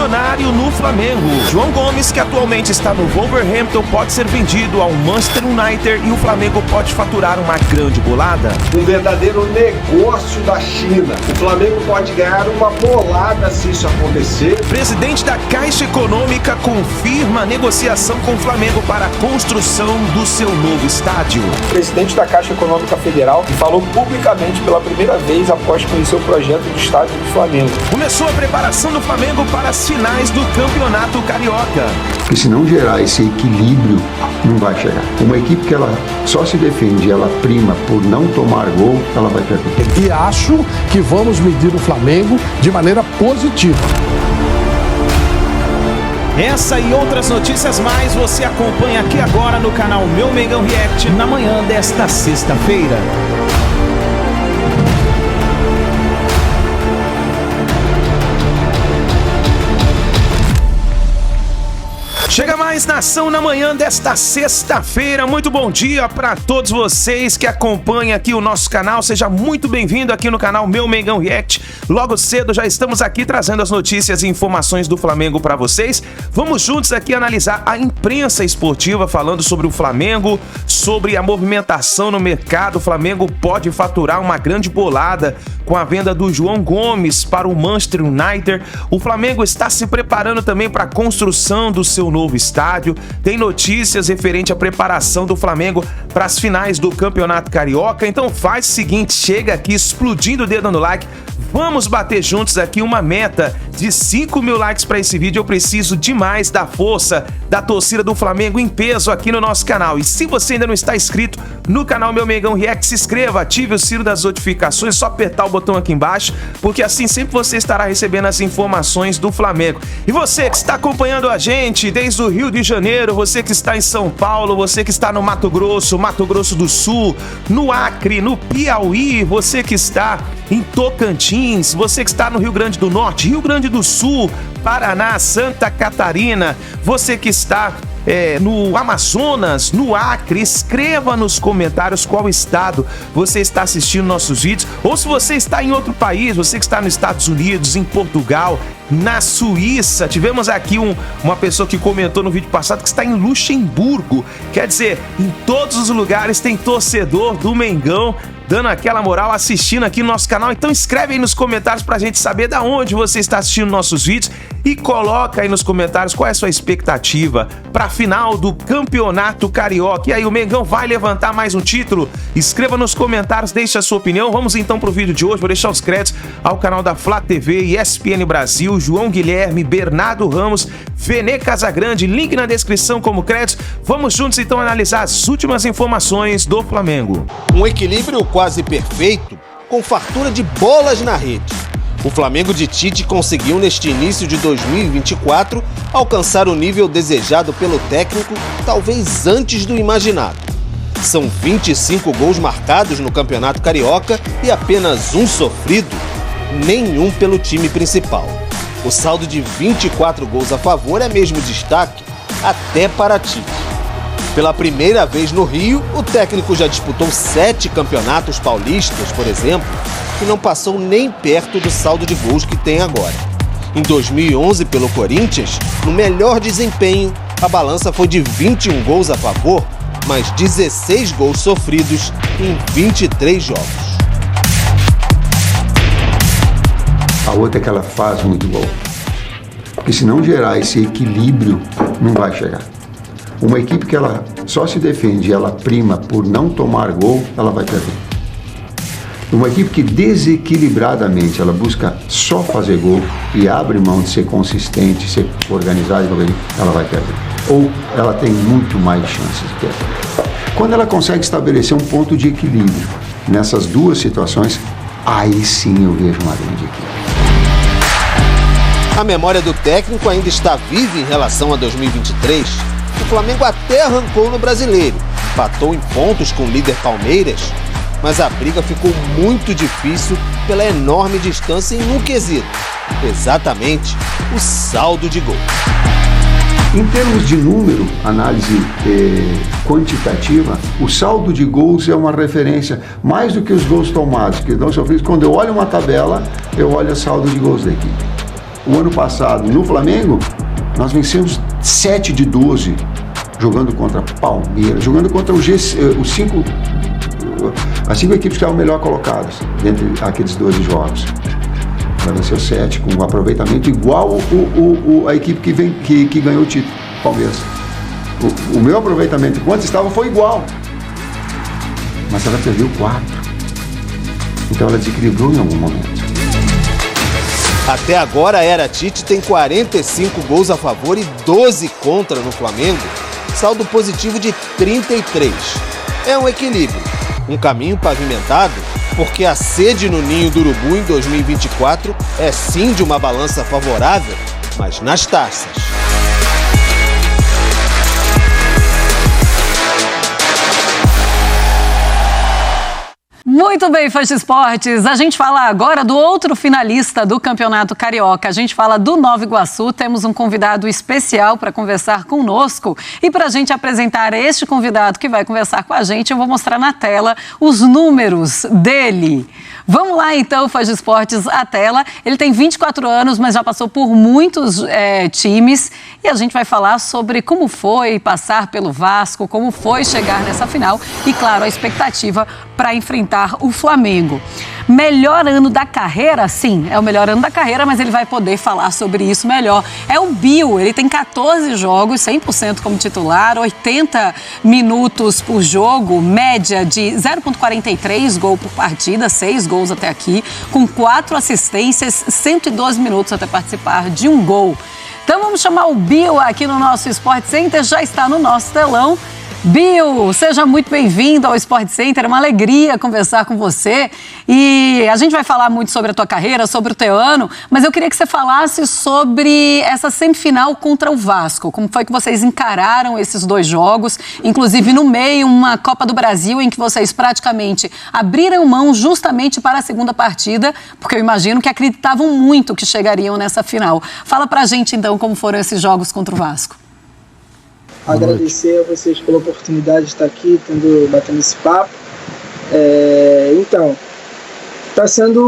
milionário no Flamengo. João Gomes, que atualmente está no Wolverhampton, pode ser vendido ao Manchester United e o Flamengo pode faturar uma grande bolada. Um verdadeiro negócio da China. O Flamengo pode ganhar uma bolada se isso acontecer. Presidente da Caixa Econômica confirma a negociação com o Flamengo para a construção do seu novo estádio. O presidente da Caixa Econômica Federal falou publicamente pela primeira vez após conhecer o projeto do estádio do Flamengo. Começou a preparação do Flamengo para as finais do Campeonato Carioca. Porque se não gerar esse equilíbrio, não vai chegar. Uma equipe que ela só se defende, ela prima por não tomar gol, ela vai perder. E acho que vamos medir o Flamengo de maneira positiva. Essa e outras notícias mais você acompanha aqui agora no canal Meu Mengão React na manhã desta sexta-feira. Chega mais nação na manhã desta sexta-feira. Muito bom dia para todos vocês que acompanham aqui o nosso canal. Seja muito bem-vindo aqui no canal Meu Mengão React. Logo cedo já estamos aqui trazendo as notícias e informações do Flamengo para vocês. Vamos juntos aqui analisar a imprensa esportiva falando sobre o Flamengo, sobre a movimentação no mercado. O Flamengo pode faturar uma grande bolada com a venda do João Gomes para o Manchester United. O Flamengo está se preparando também para a construção do seu novo estádio. Tem notícias referente à preparação do Flamengo para as finais do Campeonato Carioca. Então faz o seguinte, chega aqui explodindo o dedo no like. Vamos bater juntos aqui uma meta de 5 mil likes para esse vídeo. Eu preciso demais da força da torcida do Flamengo em peso aqui no nosso canal. E se você ainda não está inscrito no canal Meu Mengão React, se inscreva, ative o sino das notificações, só apertar o botão aqui embaixo, porque assim sempre você estará recebendo as informações do Flamengo. E você que está acompanhando a gente desde o Rio de Janeiro, você que está em São Paulo, você que está no Mato Grosso do Sul, no Acre, no Piauí, você que está em Tocantins, você que está no Rio Grande do Norte, Rio Grande do Sul, Paraná, Santa Catarina, você que está no Amazonas, no Acre, escreva nos comentários qual estado você está assistindo nossos vídeos, ou se você está em outro país, você que está nos Estados Unidos, em Portugal, na Suíça. Tivemos aqui uma pessoa que comentou no vídeo passado que está em Luxemburgo. Quer dizer, em todos os lugares tem torcedor do Mengão dando aquela moral, assistindo aqui no nosso canal. Então escreve aí nos comentários pra gente saber da onde você está assistindo nossos vídeos e coloca aí nos comentários qual é a sua expectativa pra final do Campeonato Carioca. E aí, o Mengão vai levantar mais um título? Escreva nos comentários, deixe a sua opinião. Vamos então pro vídeo de hoje. Vou deixar os créditos ao canal da Flá TV, ESPN Brasil, João Guilherme, Bernardo Ramos, Vene Casagrande, link na descrição como créditos. Vamos juntos então analisar as últimas informações do Flamengo. Um equilíbrio quase perfeito, com fartura de bolas na rede. O Flamengo de Tite conseguiu neste início de 2024 alcançar o nível desejado pelo técnico, talvez antes do imaginado. São 25 gols marcados no Campeonato Carioca e apenas um sofrido, nenhum pelo time principal. O saldo de 24 gols a favor é mesmo destaque, até para Tite. Pela primeira vez no Rio, o técnico já disputou 7 campeonatos paulistas, por exemplo, e não passou nem perto do saldo de gols que tem agora. Em 2011, pelo Corinthians, no melhor desempenho, a balança foi de 21 gols a favor, mas 16 gols sofridos em 23 jogos. A outra é que ela faz muito gol. Porque se não gerar esse equilíbrio, não vai chegar. Uma equipe que ela só se defende e ela prima por não tomar gol, ela vai perder. Uma equipe que desequilibradamente ela busca só fazer gol e abre mão de ser consistente, ser organizada, ela vai perder. Ou ela tem muito mais chances de perder. Quando ela consegue estabelecer um ponto de equilíbrio nessas duas situações, aí sim eu vejo uma grande equipe. A memória do técnico ainda está viva em relação a 2023. O Flamengo até arrancou no Brasileiro, empatou em pontos com o líder Palmeiras, mas a briga ficou muito difícil pela enorme distância em um quesito, exatamente o saldo de gol. Em termos de número, análise quantitativa, o saldo de gols é uma referência mais do que os gols tomados, que não sofridos. Quando eu olho uma tabela, eu olho o saldo de gols da equipe. O ano passado, no Flamengo, nós vencemos 7 de 12, jogando contra Palmeiras, jogando contra as 5 equipes que estavam melhor colocadas dentre aqueles 12 jogos. Ela venceu 7, com um aproveitamento igual a equipe que ganhou o título, Palmeiras. O meu aproveitamento, enquanto estava, foi igual. Mas ela perdeu 4. Então ela desequilibrou em algum momento. Até agora, a Era Tite tem 45 gols a favor e 12 contra no Flamengo. Saldo positivo de 33. É um equilíbrio, um caminho pavimentado, porque a sede no Ninho do Urubu em 2024 é sim de uma balança favorável, mas nas taças. Muito bem, fãs de esportes. A gente fala agora do outro finalista do Campeonato Carioca. A gente fala do Nova Iguaçu. Temos um convidado especial para conversar conosco. E para a gente apresentar este convidado que vai conversar com a gente, eu vou mostrar na tela os números dele. Vamos lá então, fãs de esportes, a tela. Ele tem 24 anos, mas já passou por muitos times. E a gente vai falar sobre como foi passar pelo Vasco, como foi chegar nessa final e, claro, a expectativa para enfrentar o Flamengo. Melhor ano da carreira? Sim, é o melhor ano da carreira, mas ele vai poder falar sobre isso melhor. É o Bill, ele tem 14 jogos, 100% como titular, 80 minutos por jogo, média de 0,43 gol por partida, 6 gols até aqui, com 4 assistências, 112 minutos até participar de um gol. Então vamos chamar o Bill aqui no nosso Sport Center, já está no nosso telão. Bill, seja muito bem-vindo ao Sport Center, é uma alegria conversar com você e a gente vai falar muito sobre a tua carreira, sobre o teu ano, mas eu queria que você falasse sobre essa semifinal contra o Vasco, como foi que vocês encararam esses 2 jogos, inclusive no meio uma Copa do Brasil em que vocês praticamente abriram mão justamente para a segunda partida, porque eu imagino que acreditavam muito que chegariam nessa final. Fala pra gente então como foram esses jogos contra o Vasco. Agradecer a vocês pela oportunidade de estar aqui, batendo esse papo. Então, está sendo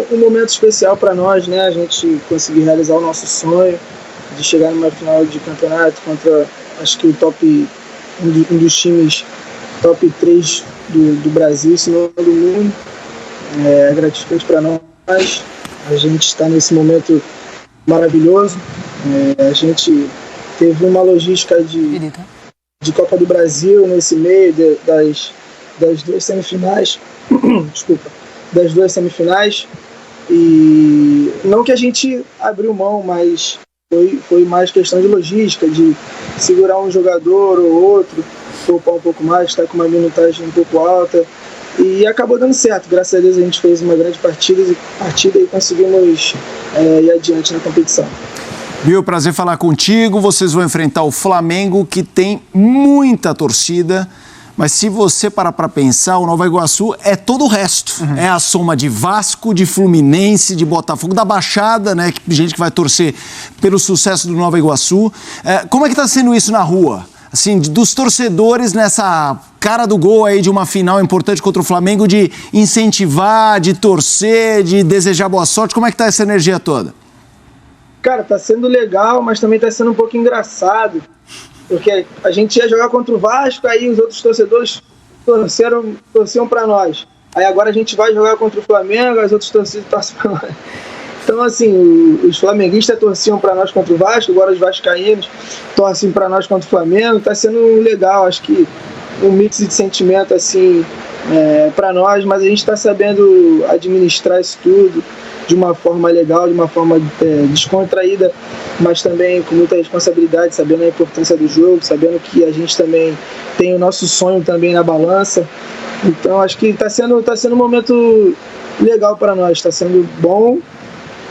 um momento especial para nós, né? A gente conseguir realizar o nosso sonho de chegar numa final de campeonato contra, acho que um dos times top 3 do Brasil, se não do mundo. É gratificante para nós. A gente está nesse momento maravilhoso. A gente teve uma logística de Copa do Brasil nesse meio das 2 semifinais. Desculpa. Das 2 semifinais. E não que a gente abriu mão, mas foi mais questão de logística, de segurar um jogador ou outro, poupar um pouco mais, estar com uma minutagem um pouco alta. E acabou dando certo. Graças a Deus a gente fez uma grande partida e conseguimos ir adiante na competição. Bill, prazer falar contigo. Vocês vão enfrentar o Flamengo, que tem muita torcida. Mas se você parar para pensar, o Nova Iguaçu é todo o resto. Uhum. É a soma de Vasco, de Fluminense, de Botafogo, da Baixada, né? Gente que vai torcer pelo sucesso do Nova Iguaçu. Como é que está sendo isso na rua? Assim, dos torcedores nessa cara do gol aí de uma final importante contra o Flamengo, de incentivar, de torcer, de desejar boa sorte. Como é que está essa energia toda? Cara, tá sendo legal, mas também tá sendo um pouco engraçado, porque a gente ia jogar contra o Vasco, aí os outros torcedores torciam pra nós. Aí agora a gente vai jogar contra o Flamengo, as outras torcidas torcem pra nós. Então, assim, os flamenguistas torciam pra nós contra o Vasco, agora os vascaínos torcem pra nós contra o Flamengo. Tá sendo legal, acho que um mix de sentimento, assim, pra nós, mas a gente tá sabendo administrar isso tudo de uma forma legal, de uma forma descontraída, mas também com muita responsabilidade, sabendo a importância do jogo, sabendo que a gente também tem o nosso sonho também na balança. Então acho que está sendo um momento legal para nós, está sendo bom,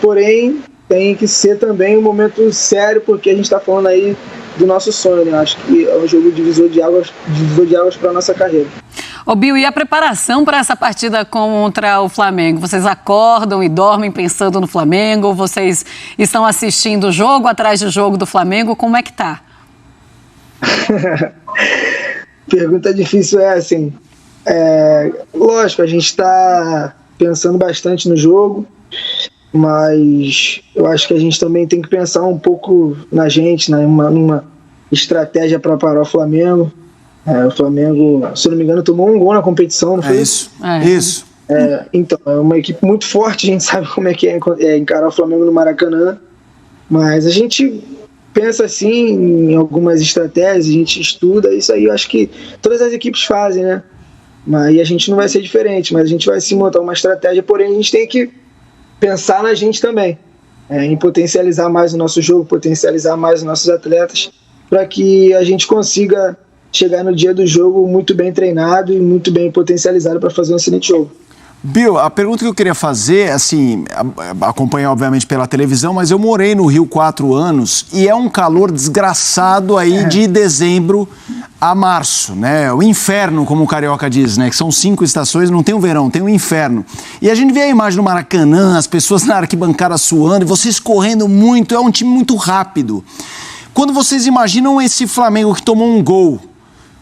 porém tem que ser também um momento sério, porque a gente está falando aí do nosso sonho, né? Acho que é um jogo divisor de águas para a nossa carreira. Ô Bill, e a preparação para essa partida contra o Flamengo? Vocês acordam e dormem pensando no Flamengo? Vocês estão assistindo jogo atrás de jogo do Flamengo? Como é que tá? Pergunta difícil assim. Lógico, a gente está pensando bastante no jogo. mas eu acho que a gente também tem que pensar um pouco na gente, numa estratégia para parar o Flamengo. O Flamengo, se não me engano, tomou um gol na competição, não foi? Isso. Então, é uma equipe muito forte, a gente sabe como é que é encarar o Flamengo no Maracanã, mas a gente pensa assim em algumas estratégias, a gente estuda, isso aí eu acho que todas as equipes fazem, né? E a gente não vai ser diferente, mas a gente vai sim montar uma estratégia, porém a gente tem que pensar na gente também, em potencializar mais o nosso jogo, potencializar mais os nossos atletas, para que a gente consiga chegar no dia do jogo muito bem treinado e muito bem potencializado para fazer um excelente jogo. Bill, a pergunta que eu queria fazer, assim, acompanhar obviamente pela televisão, mas eu morei no Rio 4 anos e é um calor desgraçado aí de dezembro a março, né? O inferno, como o carioca diz, né? Que são 5 estações, não tem o verão, tem o inferno. E a gente vê a imagem do Maracanã, as pessoas na arquibancada suando e vocês correndo muito, é um time muito rápido. Quando vocês imaginam esse Flamengo que tomou um gol,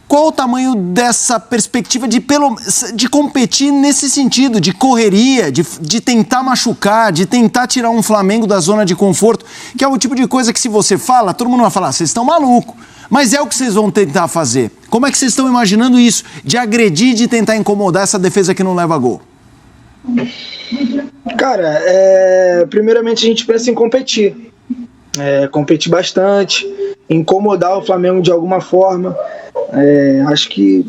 qual o tamanho dessa perspectiva de competir nesse sentido, de correria, de tentar machucar, de tentar tirar um Flamengo da zona de conforto, que é o tipo de coisa que se você fala, todo mundo vai falar, vocês estão malucos, mas é o que vocês vão tentar fazer. Como é que vocês estão imaginando isso, de agredir, de tentar incomodar essa defesa que não leva gol? Cara, primeiramente a gente pensa em competir. Competir bastante, incomodar o Flamengo de alguma forma. Acho que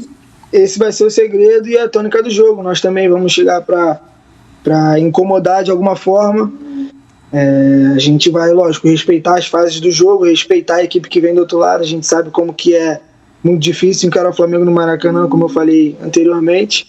esse vai ser o segredo e a tônica do jogo. Nós também vamos chegar para incomodar de alguma forma. A gente vai, lógico, respeitar as fases do jogo, respeitar a equipe que vem do outro lado. A gente sabe como que é muito difícil encarar o Flamengo no Maracanã, como eu falei anteriormente.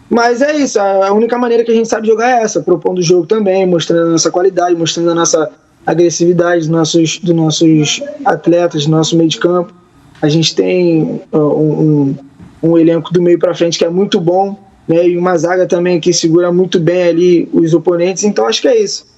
Mas é isso, a única maneira que a gente sabe jogar é essa, propondo o jogo também, mostrando a nossa qualidade, mostrando a nossa agressividade dos nossos atletas, do nosso meio de campo. A gente tem um elenco do meio para frente que é muito bom, né? E uma zaga também que segura muito bem ali os oponentes, então acho que é isso.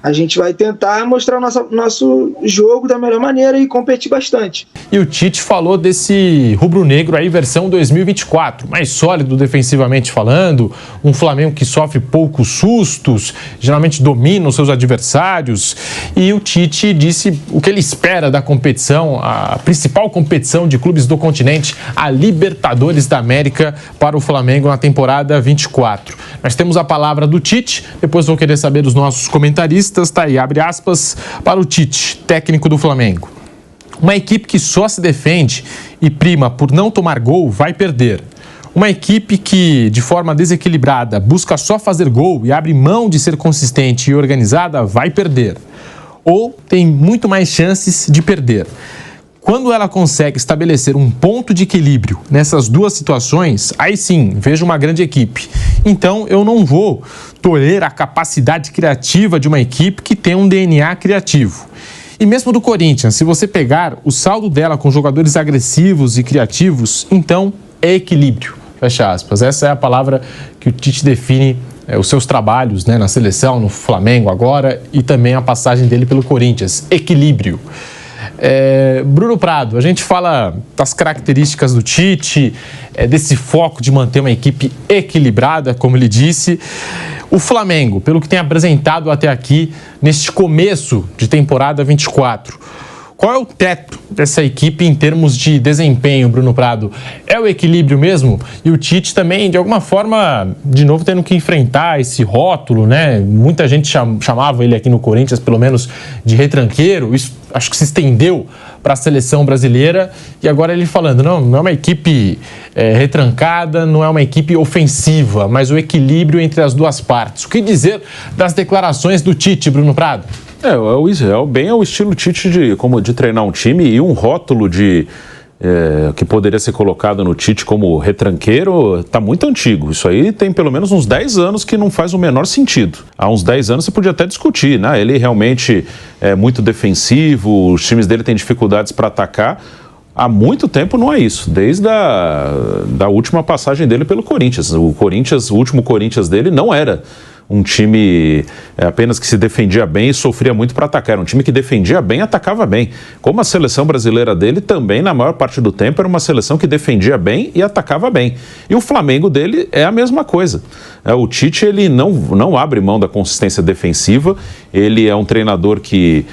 A gente vai tentar mostrar o nosso jogo da melhor maneira e competir bastante. E o Tite falou desse rubro-negro aí, versão 2024, mais sólido defensivamente falando, um Flamengo que sofre poucos sustos, geralmente domina os seus adversários. E o Tite disse o que ele espera da competição, a principal competição de clubes do continente, a Libertadores da América para o Flamengo na temporada 24. Nós temos a palavra do Tite, depois vou querer saber dos nossos comentaristas. Tá aí, abre aspas, para o Tite, técnico do Flamengo. Uma equipe que só se defende e prima por não tomar gol vai perder. Uma equipe que, de forma desequilibrada, busca só fazer gol e abre mão de ser consistente e organizada vai perder. Ou tem muito mais chances de perder. Quando ela consegue estabelecer um ponto de equilíbrio nessas duas situações, aí sim, vejo uma grande equipe. Então, eu não vou tolher a capacidade criativa de uma equipe que tem um DNA criativo. E mesmo do Corinthians, se você pegar o saldo dela com jogadores agressivos e criativos, então é equilíbrio. Fecha aspas. Essa é a palavra que o Tite define os seus trabalhos, né, na seleção, no Flamengo agora e também a passagem dele pelo Corinthians. Equilíbrio. Bruno Prado, a gente fala das características do Tite, desse foco de manter uma equipe equilibrada, como ele disse. O Flamengo, pelo que tem apresentado até aqui, neste começo de temporada 24, qual é o teto dessa equipe em termos de desempenho, Bruno Prado? É o equilíbrio mesmo? E o Tite também, de alguma forma, de novo tendo que enfrentar esse rótulo, né? Muita gente chamava ele aqui no Corinthians, pelo menos, de retranqueiro. Isso acho que se estendeu para a seleção brasileira. E agora ele falando, não é uma equipe retrancada, não é uma equipe ofensiva, mas o equilíbrio entre as duas partes. O que dizer das declarações do Tite, Bruno Prado? É o estilo Tite de treinar um time, e um rótulo que poderia ser colocado no Tite como retranqueiro está muito antigo. Isso aí tem pelo menos uns 10 anos que não faz o menor sentido. Há uns 10 anos você podia até discutir, né? Ele realmente é muito defensivo, os times dele têm dificuldades para atacar. Há muito tempo não é isso, desde da última passagem dele pelo Corinthians. O último Corinthians dele não era um time apenas que se defendia bem e sofria muito para atacar. Era um time que defendia bem e atacava bem. Como a seleção brasileira dele também, na maior parte do tempo, era uma seleção que defendia bem e atacava bem. E o Flamengo dele é a mesma coisa. O Tite, ele não abre mão da consistência defensiva, ele é um treinador que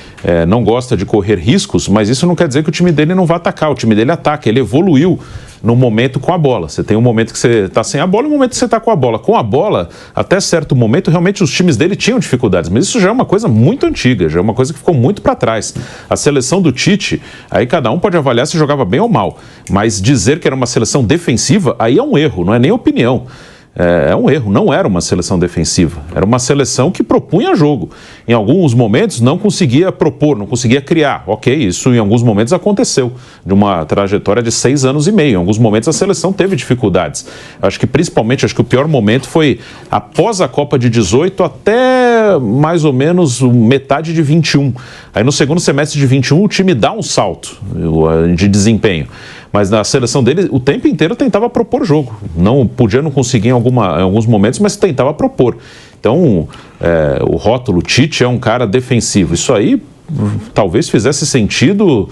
não gosta de correr riscos, mas isso não quer dizer que o time dele não vai atacar, o time dele ataca, ele evoluiu no momento com a bola. Você tem um momento que você está sem a bola e um momento que você está com a bola. Com a bola, até certo momento, realmente os times dele tinham dificuldades, mas isso já é uma coisa muito antiga, já é uma coisa que ficou muito para trás. A seleção do Tite, aí cada um pode avaliar se jogava bem ou mal, mas dizer que era uma seleção defensiva, aí é um erro, não é nem opinião. É um erro, não era uma seleção defensiva, era uma seleção que propunha jogo. Em alguns momentos não conseguia propor, não conseguia criar. Ok, isso em alguns momentos aconteceu, de uma trajetória de 6 anos e meio. Em alguns momentos a seleção teve dificuldades. Acho que o pior momento foi após a Copa de 18 até mais ou menos metade de 21. Aí no segundo semestre de 21 o time dá um salto de desempenho. Mas na seleção dele, o tempo inteiro tentava propor jogo. Não conseguir em alguns momentos, mas tentava propor. Então, o rótulo Tite é um cara defensivo. Isso aí talvez fizesse sentido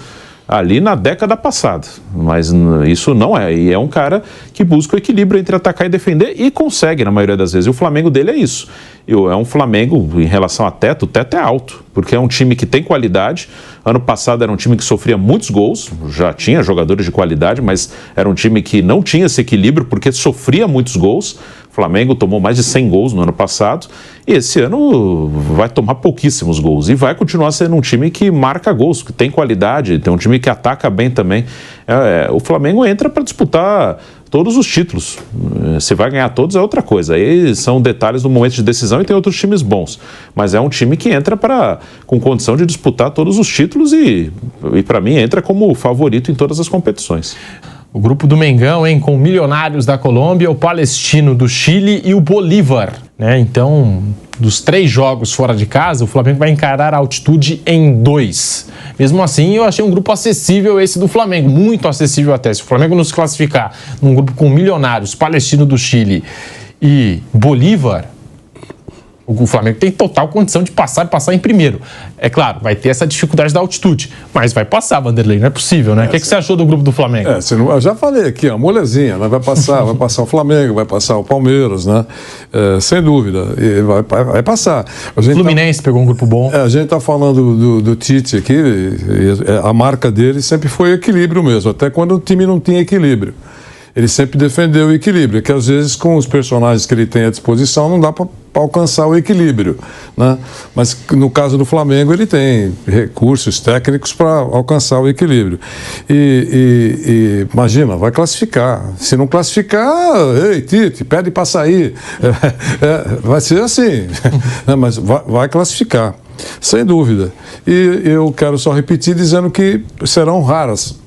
ali na década passada, mas isso não é. E é um cara que busca o equilíbrio entre atacar e defender e consegue na maioria das vezes. E o Flamengo dele é isso. É um Flamengo, em relação a teto, o teto é alto, porque é um time que tem qualidade. Ano passado era um time que sofria muitos gols, já tinha jogadores de qualidade, mas era um time que não tinha esse equilíbrio porque sofria muitos gols. O Flamengo tomou mais de 100 gols no ano passado e esse ano vai tomar pouquíssimos gols e vai continuar sendo um time que marca gols, que tem qualidade, tem um time que ataca bem também. O Flamengo entra para disputar todos os títulos. Se vai ganhar todos é outra coisa. Aí são detalhes do momento de decisão e tem outros times bons. Mas é um time que entra com condição de disputar todos os títulos e para mim entra como favorito em todas as competições. O grupo do Mengão, hein, com o Milionários da Colômbia, o Palestino do Chile e o Bolívar, né? Então, dos 3 jogos fora de casa, o Flamengo vai encarar a altitude em 2. Mesmo assim, eu achei um grupo acessível esse do Flamengo, muito acessível até. Se o Flamengo não se classificar num grupo com Milionários, Palestino do Chile e Bolívar, o Flamengo tem total condição de passar em primeiro. É claro, vai ter essa dificuldade da altitude, mas vai passar, Vanderlei, não é possível, né? O que você achou do grupo do Flamengo? Eu já falei aqui, molezinha, né? Vai passar o Flamengo, vai passar o Palmeiras, né? Sem dúvida, e vai passar. O Fluminense pegou um grupo bom. A gente está falando do Tite aqui, a marca dele sempre foi equilíbrio mesmo, até quando o time não tinha equilíbrio. Ele sempre defendeu o equilíbrio, que às vezes com os personagens que ele tem à disposição não dá para alcançar o equilíbrio, né? Mas no caso do Flamengo ele tem recursos técnicos para alcançar o equilíbrio. E imagina, vai classificar. Se não classificar, ei, Tite, pede para sair. Vai ser assim, mas vai classificar, sem dúvida. E eu quero só repetir dizendo que serão raras,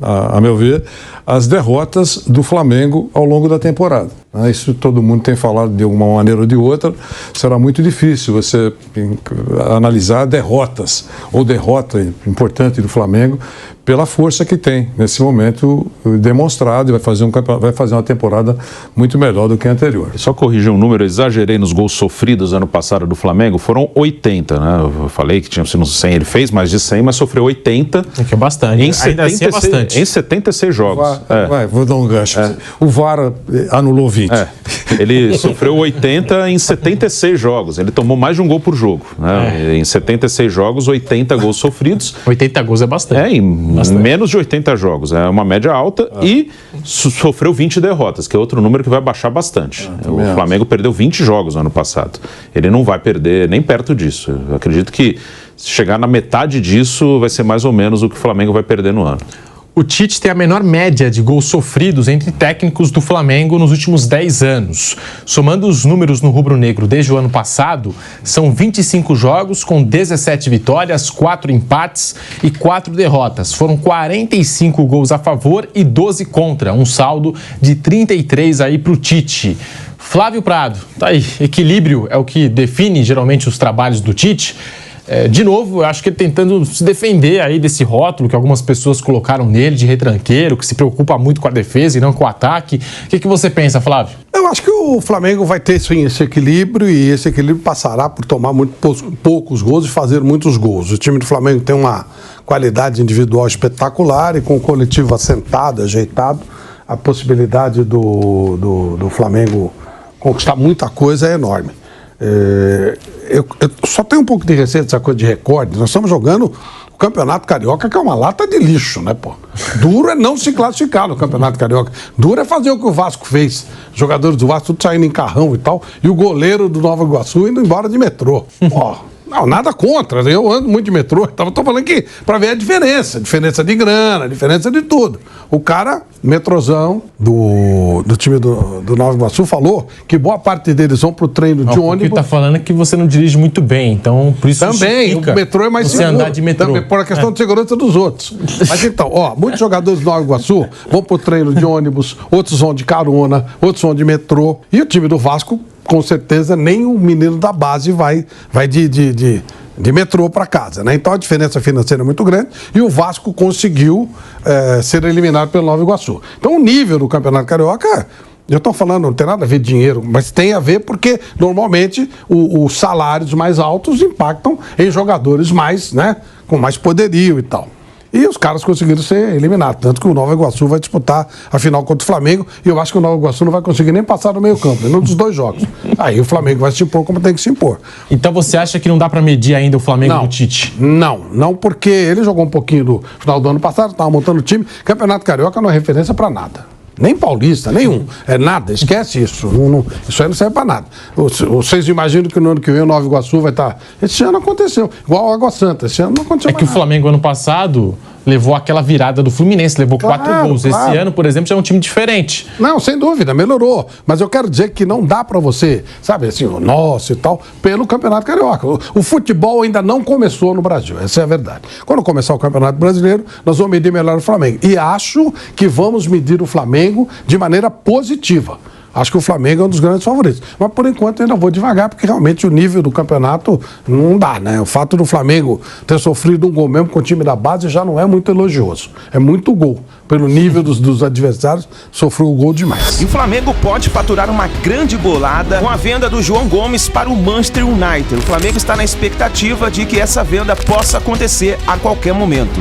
a meu ver, as derrotas do Flamengo ao longo da temporada. Isso todo mundo tem falado de uma maneira ou de outra. Será muito difícil você analisar derrotas ou derrota importante do Flamengo pela força que tem nesse momento demonstrado e vai fazer uma temporada muito melhor do que a anterior. Só corrigir um número, eu exagerei nos gols sofridos ano passado do Flamengo, foram 80, né? Eu falei que tinha sido 100, ele fez mais de 100, mas sofreu 80. Que é bastante, ainda assim é bastante. Em 76 jogos. Vou dar um gancho. O VAR anulou 20. Ele sofreu 80 em 76 jogos, ele tomou mais de um gol por jogo, né? Em 76 jogos, 80 gols sofridos. 80 gols é bastante. Menos de 80 jogos, é uma média alta e sofreu 20 derrotas, que é outro número que vai baixar bastante. O Flamengo perdeu 20 jogos no ano passado, ele não vai perder nem perto disso. Eu acredito que se chegar na metade disso vai ser mais ou menos o que o Flamengo vai perder no ano. O Tite tem a menor média de gols sofridos entre técnicos do Flamengo nos últimos 10 anos. Somando os números no rubro-negro desde o ano passado, são 25 jogos com 17 vitórias, 4 empates e 4 derrotas. Foram 45 gols a favor e 12 contra, um saldo de 33 aí para o Tite. Flávio Prado, tá aí, equilíbrio é o que define geralmente os trabalhos do Tite. De novo, eu acho que ele tentando se defender aí desse rótulo que algumas pessoas colocaram nele de retranqueiro, que se preocupa muito com a defesa e não com o ataque. O que você pensa, Flávio? Eu acho que o Flamengo vai ter sim esse equilíbrio, e esse equilíbrio passará por tomar poucos gols e fazer muitos gols. O time do Flamengo tem uma qualidade individual espetacular, e com o coletivo assentado, ajeitado, a possibilidade do Flamengo conquistar muita coisa é enorme. Eu só tenho um pouco de receio dessa coisa de recorde. Nós estamos jogando o Campeonato Carioca, que é uma lata de lixo, né, pô? Duro é não se classificar no Campeonato Carioca. Duro é fazer o que o Vasco fez. Os jogadores do Vasco tudo saindo em carrão e tal, e o goleiro do Nova Iguaçu indo embora de metrô. Ó. Não, nada contra, eu ando muito de metrô, então tô falando que para ver a diferença de grana, a diferença de tudo. O cara, metrozão do time do Nova Iguaçu, falou que boa parte deles vão pro treino de ônibus. O que tá falando é que você não dirige muito bem, então por isso também, o metrô é mais você seguro. Andar de metrô. Também, por a questão de segurança dos outros. Mas então, muitos jogadores do Nova Iguaçu vão pro treino de ônibus, outros vão de carona, outros vão de metrô, e o time do Vasco, com certeza, nem o menino da base vai de metrô para casa, né? Então a diferença financeira é muito grande, e o Vasco conseguiu ser eliminado pelo Nova Iguaçu. Então o nível do Campeonato Carioca, eu estou falando, não tem nada a ver com dinheiro, mas tem a ver porque normalmente os salários mais altos impactam em jogadores mais, né, com mais poderio e tal. E os caras conseguiram ser eliminados. Tanto que o Nova Iguaçu vai disputar a final contra o Flamengo. E eu acho que o Nova Iguaçu não vai conseguir nem passar no meio campo, num dos dois jogos. Aí o Flamengo vai se impor como tem que se impor. Então você acha que não dá pra medir ainda o Flamengo do Tite? Não, porque ele jogou um pouquinho no final do ano passado, estava montando o time. Campeonato Carioca não é referência pra nada. Nem paulista, nenhum. É nada, esquece isso. Isso aí não serve pra nada. Vocês imaginam que no ano que vem o Nova Iguaçu vai estar... Esse ano aconteceu, igual a Água Santa. Esse ano não aconteceu mais nada. O Flamengo ano passado levou aquela virada do Fluminense, levou 4 gols. Claro. Esse ano, por exemplo, já é um time diferente. Não, sem dúvida, melhorou. Mas eu quero dizer que não dá pra você, sabe, assim, o nosso e tal, pelo Campeonato Carioca. O futebol ainda não começou no Brasil, essa é a verdade. Quando começar o Campeonato Brasileiro, nós vamos medir melhor o Flamengo. E acho que vamos medir o Flamengo de maneira positiva. Acho que o Flamengo é um dos grandes favoritos. Mas, por enquanto, eu ainda vou devagar, porque realmente o nível do campeonato não dá, né? O fato do Flamengo ter sofrido um gol mesmo com o time da base já não é muito elogioso. É muito gol. Pelo nível dos adversários, sofreu o gol demais. E o Flamengo pode faturar uma grande bolada com a venda do João Gomes para o Manchester United. O Flamengo está na expectativa de que essa venda possa acontecer a qualquer momento.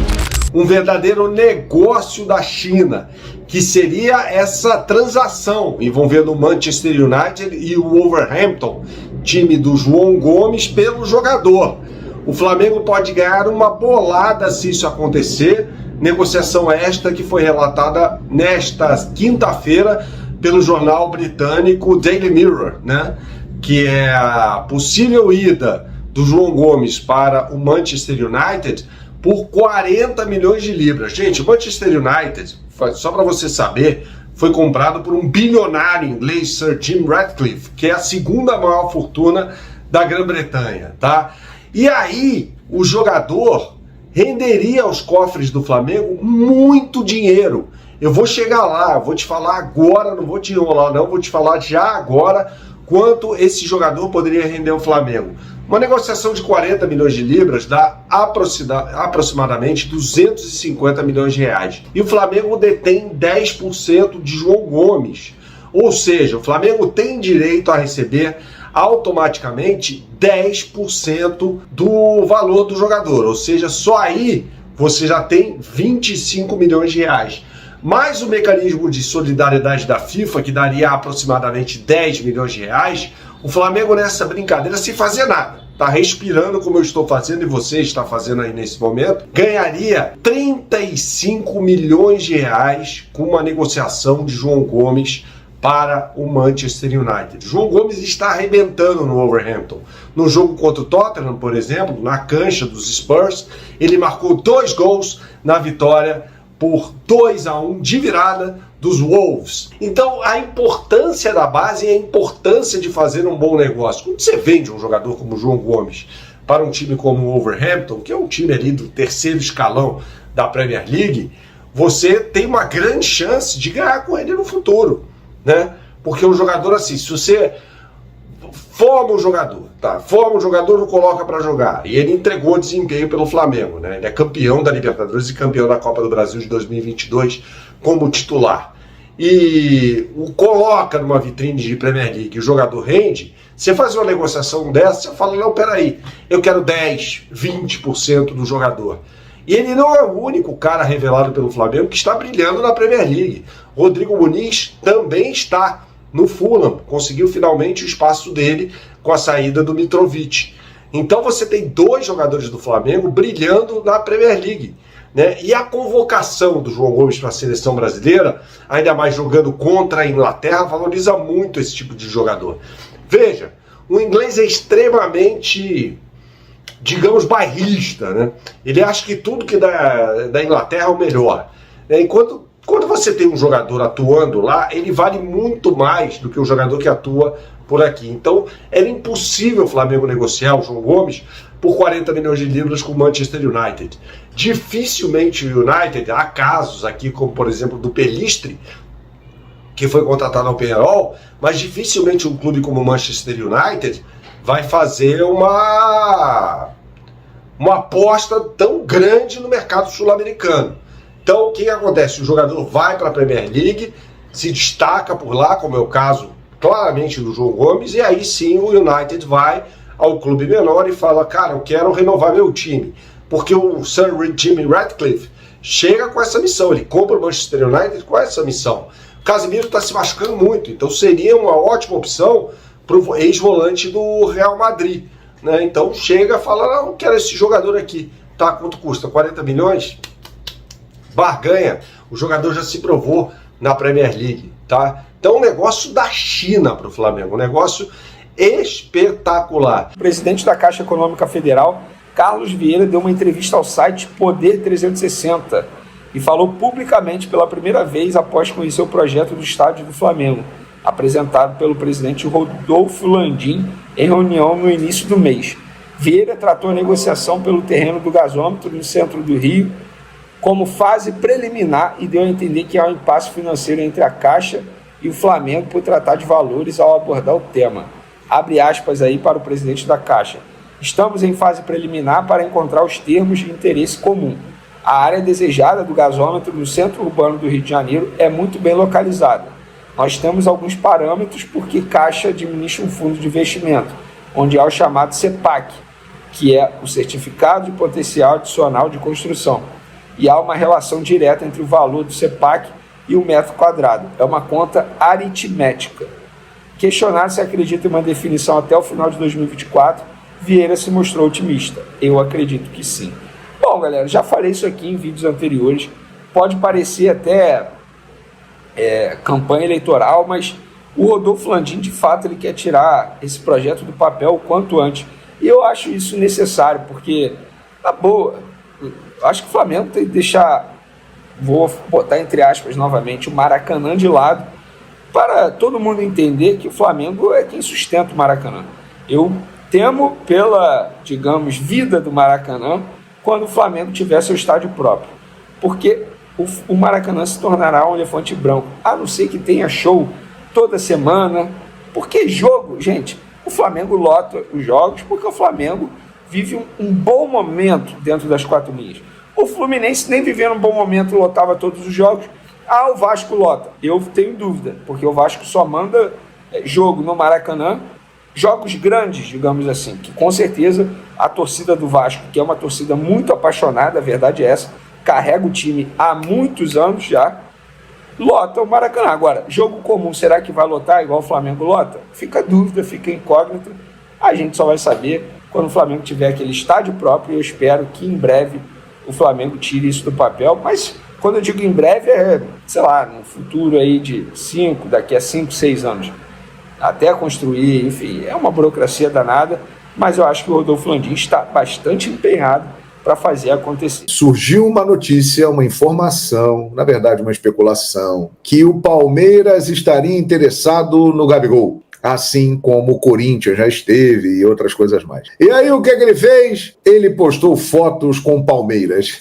Um verdadeiro negócio da China, que seria essa transação envolvendo o Manchester United e o Wolverhampton, time do João Gomes, pelo jogador. O Flamengo pode ganhar uma bolada se isso acontecer. Negociação esta que foi relatada nesta quinta-feira pelo jornal britânico Daily Mirror, né? Que é a possível ida do João Gomes para o Manchester United por 40 milhões de libras. Gente, o Manchester United, só para você saber, foi comprado por um bilionário inglês, Sir Jim Ratcliffe, que é a segunda maior fortuna da Grã-Bretanha, tá? E aí, o jogador renderia aos cofres do Flamengo muito dinheiro. Eu vou chegar lá, vou te falar agora, não vou te enrolar não, vou te falar já agora quanto esse jogador poderia render ao Flamengo. Uma negociação de 40 milhões de libras dá aproximadamente 250 milhões de reais. E o Flamengo detém 10% de João Gomes. Ou seja, o Flamengo tem direito a receber automaticamente 10% do valor do jogador. Ou seja, só aí você já tem 25 milhões de reais. Mais o mecanismo de solidariedade da FIFA, que daria aproximadamente 10 milhões de reais, o Flamengo nessa brincadeira, sem fazer nada, tá respirando como eu estou fazendo e você está fazendo aí nesse momento, ganharia 35 milhões de reais com uma negociação de João Gomes para o Manchester United. João Gomes está arrebentando no Wolverhampton. No jogo contra o Tottenham, por exemplo, na cancha dos Spurs, ele marcou 2 gols na vitória por 2-1 de virada dos Wolves. Então a importância da base e a importância de fazer um bom negócio. Quando você vende um jogador como o João Gomes para um time como o Wolverhampton, que é um time ali do 3º escalão da Premier League, você tem uma grande chance de ganhar com ele no futuro, né? Porque um jogador assim, se você forma o jogador, tá? Forma o jogador, o coloca para jogar. E ele entregou desempenho pelo Flamengo, né? Ele é campeão da Libertadores e campeão da Copa do Brasil de 2022 como titular. E o coloca numa vitrine de Premier League, o jogador rende, você faz uma negociação dessa, você fala, não, peraí, eu quero 10, 20% do jogador. E ele não é o único cara revelado pelo Flamengo que está brilhando na Premier League. Rodrigo Muniz também está no Fulham, conseguiu finalmente o espaço dele com a saída do Mitrovic. Então você tem 2 jogadores do Flamengo brilhando na Premier League, né? E a convocação do João Gomes para a seleção brasileira, ainda mais jogando contra a Inglaterra, valoriza muito esse tipo de jogador. Veja, o inglês é extremamente, digamos, bairrista, né? Ele acha que tudo que da Inglaterra é o melhor, né? Enquanto quando você tem um jogador atuando lá, ele vale muito mais do que o jogador que atua por aqui. Então, era impossível o Flamengo negociar o João Gomes por 40 milhões de libras com o Manchester United. Dificilmente o United, há casos aqui, como por exemplo do Pelistri, que foi contratado ao Peñarol, mas dificilmente um clube como o Manchester United vai fazer uma aposta tão grande no mercado sul-americano. Então, o que acontece? O jogador vai para a Premier League, se destaca por lá, como é o caso claramente do João Gomes, e aí sim o United vai ao clube menor e fala, cara, eu quero renovar meu time. Porque o Sir Jim Ratcliffe chega com essa missão, ele compra o Manchester United com essa missão. O Casemiro está se machucando muito, então seria uma ótima opção para o ex-volante do Real Madrid, né? Então chega e fala, não, quero esse jogador aqui. Tá, quanto custa? 40 milhões? Barganha, o jogador já se provou na Premier League, tá? Então, um negócio da China para o Flamengo, um negócio espetacular. O presidente da Caixa Econômica Federal, Carlos Vieira, deu uma entrevista ao site Poder 360 e falou publicamente pela primeira vez após conhecer o projeto do estádio do Flamengo, apresentado pelo presidente Rodolfo Landim em reunião no início do mês. Vieira tratou a negociação pelo terreno do gasômetro no centro do Rio como fase preliminar e deu a entender que há um impasse financeiro entre a Caixa e o Flamengo por tratar de valores ao abordar o tema. Abre aspas aí para o presidente da Caixa. Estamos em fase preliminar para encontrar os termos de interesse comum. A área desejada do gasômetro no centro urbano do Rio de Janeiro é muito bem localizada. Nós temos alguns parâmetros porque Caixa administra um fundo de investimento, onde há o chamado CEPAC, que é o Certificado de Potencial Adicional de Construção. E há uma relação direta entre o valor do CEPAC e o metro quadrado. É uma conta aritmética. Questionado se acredita em uma definição até o final de 2024, Vieira se mostrou otimista. Eu acredito que sim. Bom, galera, já falei isso aqui em vídeos anteriores. Pode parecer até campanha eleitoral, mas o Rodolfo Landim, de fato, ele quer tirar esse projeto do papel o quanto antes. E eu acho isso necessário, porque, na boa, acho que o Flamengo tem que deixar, vou botar entre aspas novamente, o Maracanã de lado, para todo mundo entender que o Flamengo é quem sustenta o Maracanã. Eu temo pela, digamos, vida do Maracanã quando o Flamengo tiver seu estádio próprio, porque o Maracanã se tornará um elefante branco, a não ser que tenha show toda semana, porque jogo, gente, o Flamengo lota os jogos porque o Flamengo vive um bom momento dentro das quatro linhas. O Fluminense nem vivendo um bom momento lotava todos os jogos. Ah, o Vasco lota. Eu tenho dúvida, porque o Vasco só manda jogo no Maracanã, jogos grandes, digamos assim, que com certeza a torcida do Vasco, que é uma torcida muito apaixonada, a verdade é essa, carrega o time há muitos anos já, lota o Maracanã. Agora, jogo comum, será que vai lotar igual o Flamengo lota? Fica dúvida, fica incógnita. A gente só vai saber quando o Flamengo tiver aquele estádio próprio, e eu espero que em breve o Flamengo tire isso do papel, mas quando eu digo em breve sei lá, no futuro aí de daqui a 5, 6 anos, até construir, enfim, é uma burocracia danada, mas eu acho que o Rodolfo Landim está bastante empenhado para fazer acontecer. Surgiu uma notícia, uma informação, na verdade uma especulação, que o Palmeiras estaria interessado no Gabigol, assim como o Corinthians já esteve e outras coisas mais. E aí o que ele fez? Ele postou fotos com o Palmeiras.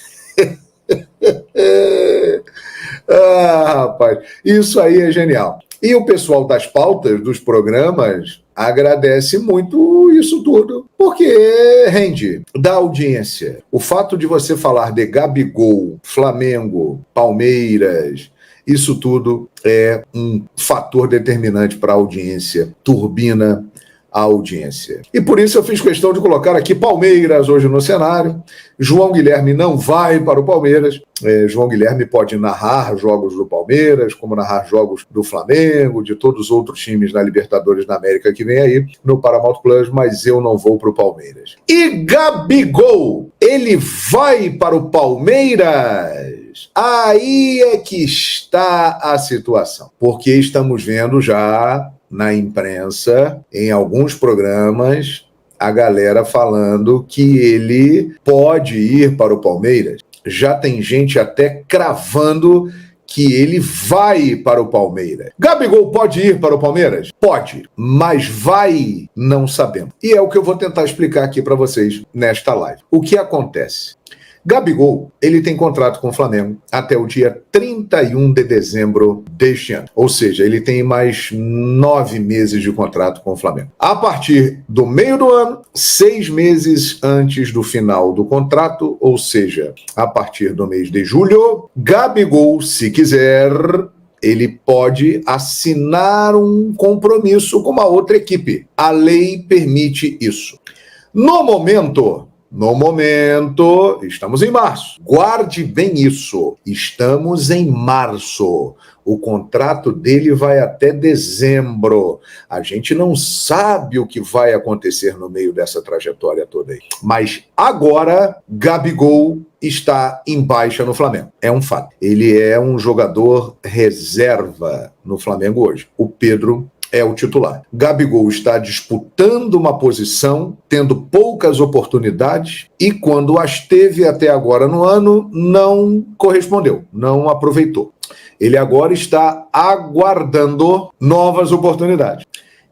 Ah, rapaz, isso aí é genial. E o pessoal das pautas dos programas agradece muito isso tudo, porque rende, dá audiência. O fato de você falar de Gabigol, Flamengo, Palmeiras, isso tudo é um fator determinante para a audiência, turbina a audiência. E por isso eu fiz questão de colocar aqui Palmeiras hoje no cenário. João Guilherme não vai para o Palmeiras. João Guilherme pode narrar jogos do Palmeiras, como narrar jogos do Flamengo, de todos os outros times na Libertadores da América que vem aí no Paramount Plus, mas eu não vou para o Palmeiras. E Gabigol, ele vai para o Palmeiras? Aí é que está a situação, porque estamos vendo já na imprensa, em alguns programas, a galera falando que ele pode ir para o Palmeiras. Já tem gente até cravando que ele vai para o Palmeiras. Gabigol pode ir para o Palmeiras? Pode, mas vai, não sabemos. E é o que eu vou tentar explicar aqui para vocês nesta live. O que acontece? Gabigol, ele tem contrato com o Flamengo até o dia 31 de dezembro deste ano. Ou seja, ele tem mais 9 meses de contrato com o Flamengo. A partir do meio do ano, 6 meses antes do final do contrato, ou seja, a partir do mês de julho, Gabigol, se quiser, ele pode assinar um compromisso com uma outra equipe. A lei permite isso. No momento, estamos em março. Guarde bem isso. Estamos em março. O contrato dele vai até dezembro. A gente não sabe o que vai acontecer no meio dessa trajetória toda aí. Mas agora, Gabigol está em baixa no Flamengo. É um fato. Ele é um jogador reserva no Flamengo hoje. O Pedro é o titular. Gabigol está disputando uma posição, tendo poucas oportunidades, e quando as teve até agora no ano, não correspondeu, não aproveitou. Ele agora está aguardando novas oportunidades.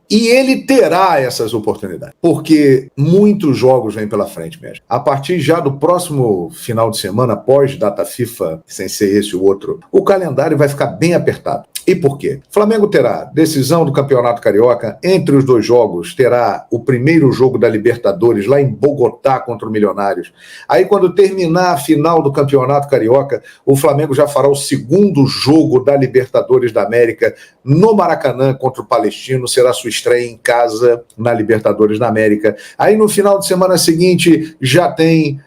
E ele terá essas oportunidades, porque muitos jogos vêm pela frente mesmo. A partir já do próximo final de semana, pós data FIFA, sem ser esse o outro, o calendário vai ficar bem apertado. E por quê? O Flamengo terá decisão do Campeonato Carioca. Entre os 2 jogos, terá o primeiro jogo da Libertadores lá em Bogotá contra o Milionários. Aí, quando terminar a final do Campeonato Carioca, o Flamengo já fará o segundo jogo da Libertadores da América no Maracanã contra o Palestino. Será sua estreia em casa na Libertadores da América. Aí, no final de semana seguinte, já tem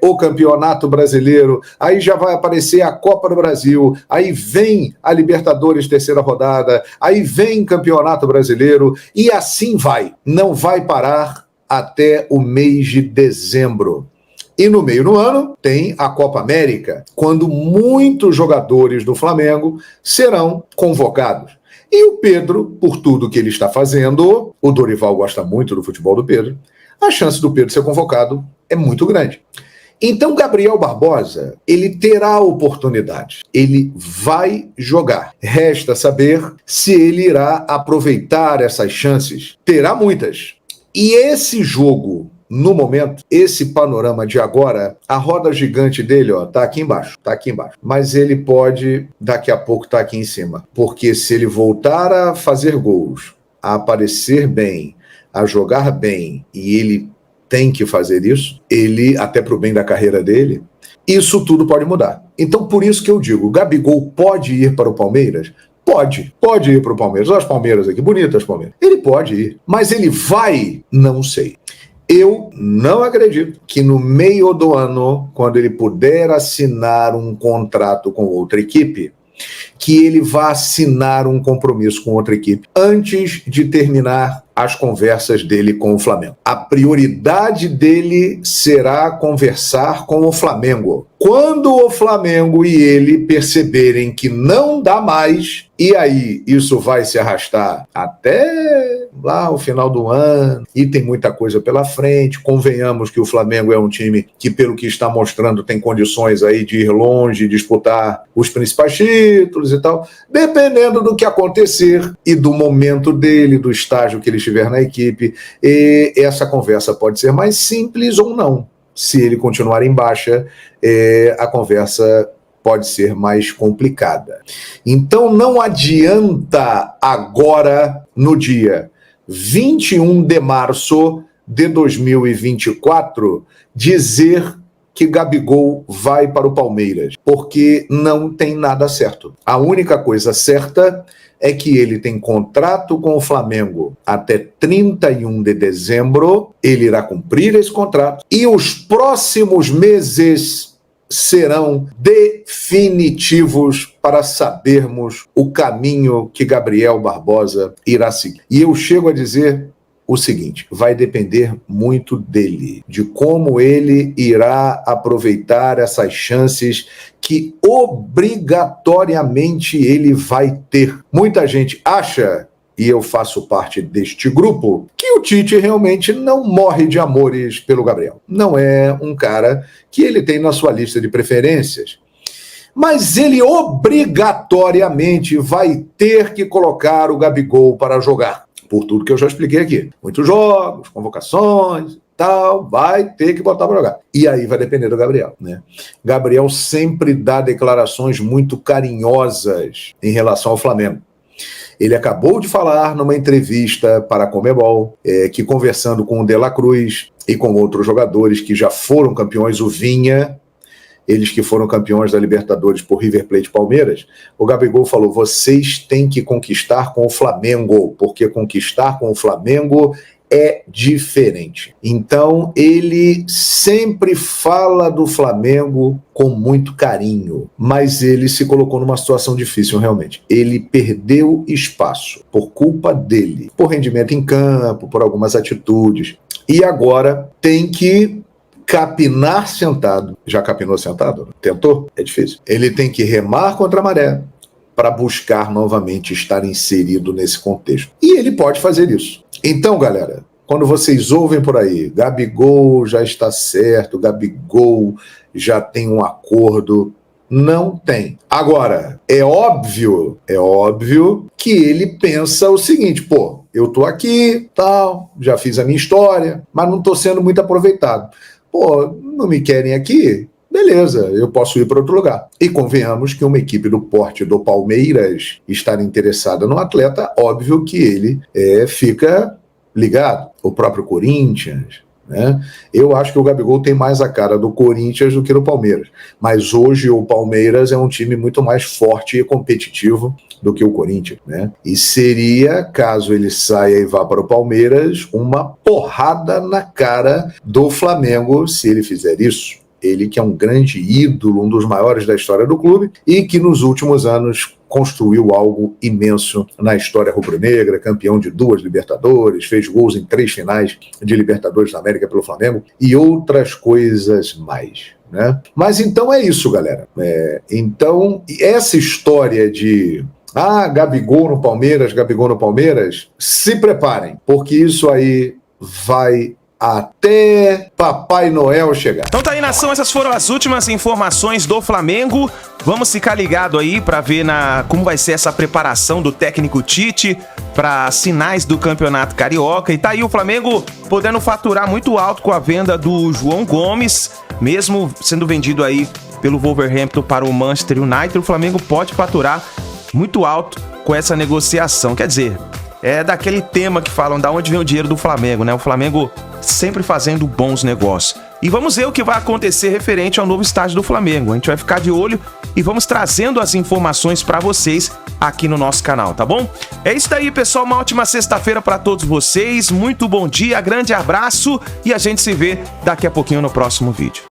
o Campeonato Brasileiro, aí já vai aparecer a Copa do Brasil, aí vem a Libertadores terceira rodada, aí vem Campeonato Brasileiro, e assim vai. Não vai parar até o mês de dezembro. E no meio do ano tem a Copa América, quando muitos jogadores do Flamengo serão convocados. E o Pedro, por tudo que ele está fazendo, o Dorival gosta muito do futebol do Pedro, a chance do Pedro ser convocado é muito grande. Então, Gabriel Barbosa, ele terá oportunidade, ele vai jogar. Resta saber se ele irá aproveitar essas chances. Terá muitas. E esse jogo, no momento, esse panorama de agora, a roda gigante dele, ó, tá aqui embaixo. Mas ele pode, daqui a pouco, tá aqui em cima. Porque se ele voltar a fazer gols, a aparecer bem, a jogar bem, e ele tem que fazer isso, ele, até para o bem da carreira dele, isso tudo pode mudar. Então, por isso que eu digo, Gabigol pode ir para o Palmeiras? Pode ir para o Palmeiras. Olha as Palmeiras aqui, bonitas Palmeiras. Ele pode ir, mas ele vai? Não sei. Eu não acredito que no meio do ano, quando ele puder assinar um contrato com outra equipe, que ele vá assinar um compromisso com outra equipe antes de terminar as conversas dele com o Flamengo. A prioridade dele será conversar com o Flamengo. Quando o Flamengo e ele perceberem que não dá mais, e aí isso vai se arrastar até lá o final do ano, e tem muita coisa pela frente. Convenhamos que o Flamengo é um time que, pelo que está mostrando, tem condições aí de ir longe, disputar os principais títulos e tal. Dependendo do que acontecer e do momento dele, do estágio que ele estiver na equipe, e essa conversa pode ser mais simples ou não. Se ele continuar em baixa, a conversa pode ser mais complicada. Então não adianta agora, no dia 21 de março de 2024, dizer que Gabigol vai para o Palmeiras, porque não tem nada certo. A única coisa certa é que ele tem contrato com o Flamengo até 31 de dezembro, ele irá cumprir esse contrato, e os próximos meses serão definitivos para sabermos o caminho que Gabriel Barbosa irá seguir. E eu chego a dizer o seguinte: vai depender muito dele, de como ele irá aproveitar essas chances que obrigatoriamente ele vai ter. Muita gente acha, e eu faço parte deste grupo, que o Tite realmente não morre de amores pelo Gabriel. Não é um cara que ele tem na sua lista de preferências. Mas ele obrigatoriamente vai ter que colocar o Gabigol para jogar. Por tudo que eu já expliquei aqui. Muitos jogos, convocações, tal, vai ter que botar para jogar. E aí vai depender do Gabriel, né? Gabriel sempre dá declarações muito carinhosas em relação ao Flamengo. Ele acabou de falar numa entrevista para a Conmebol, que conversando com o De La Cruz e com outros jogadores que já foram campeões, o Vinha, eles que foram campeões da Libertadores por River Plate e Palmeiras, o Gabigol falou: vocês têm que conquistar com o Flamengo, porque conquistar com o Flamengo é diferente. Então, ele sempre fala do Flamengo com muito carinho, mas ele se colocou numa situação difícil realmente. Ele perdeu espaço por culpa dele, por rendimento em campo, por algumas atitudes, e agora tem que capinar sentado. Já capinou sentado? Tentou? É difícil. Ele tem que remar contra a maré para buscar novamente estar inserido nesse contexto. E ele pode fazer isso. Então, galera, quando vocês ouvem por aí, Gabigol já está certo, Gabigol já tem um acordo, não tem. Agora, é óbvio que ele pensa o seguinte: pô, eu tô aqui, tal, já fiz a minha história, mas não tô sendo muito aproveitado. Pô, não me querem aqui? Beleza, eu posso ir para outro lugar. E convenhamos que uma equipe do porte do Palmeiras estar interessada no atleta, óbvio que ele fica ligado. O próprio Corinthians, né? Eu acho que o Gabigol tem mais a cara do Corinthians do que do Palmeiras. Mas hoje o Palmeiras é um time muito mais forte e competitivo do que o Corinthians, né? E seria, caso ele saia e vá para o Palmeiras, uma porrada na cara do Flamengo se ele fizer isso. Ele que é um grande ídolo, um dos maiores da história do clube e que nos últimos anos construiu algo imenso na história rubro-negra, campeão de 2 Libertadores, fez gols em 3 finais de Libertadores da América pelo Flamengo e outras coisas mais, né? Mas então é isso, galera. Então, essa história de Gabigol no Palmeiras, se preparem, porque isso aí vai até Papai Noel chegar. Então tá aí, nação, essas foram as últimas informações do Flamengo. Vamos ficar ligado aí para ver como vai ser essa preparação do técnico Tite para sinais do Campeonato Carioca. E tá aí o Flamengo podendo faturar muito alto com a venda do João Gomes, mesmo sendo vendido aí pelo Wolverhampton para o Manchester United. O Flamengo pode faturar muito alto com essa negociação. Quer dizer, é daquele tema que falam da onde vem o dinheiro do Flamengo, né? O Flamengo sempre fazendo bons negócios. E vamos ver o que vai acontecer referente ao novo estádio do Flamengo. A gente vai ficar de olho e vamos trazendo as informações para vocês aqui no nosso canal, tá bom? É isso daí, pessoal. Uma ótima sexta-feira para todos vocês. Muito bom dia, grande abraço e a gente se vê daqui a pouquinho no próximo vídeo.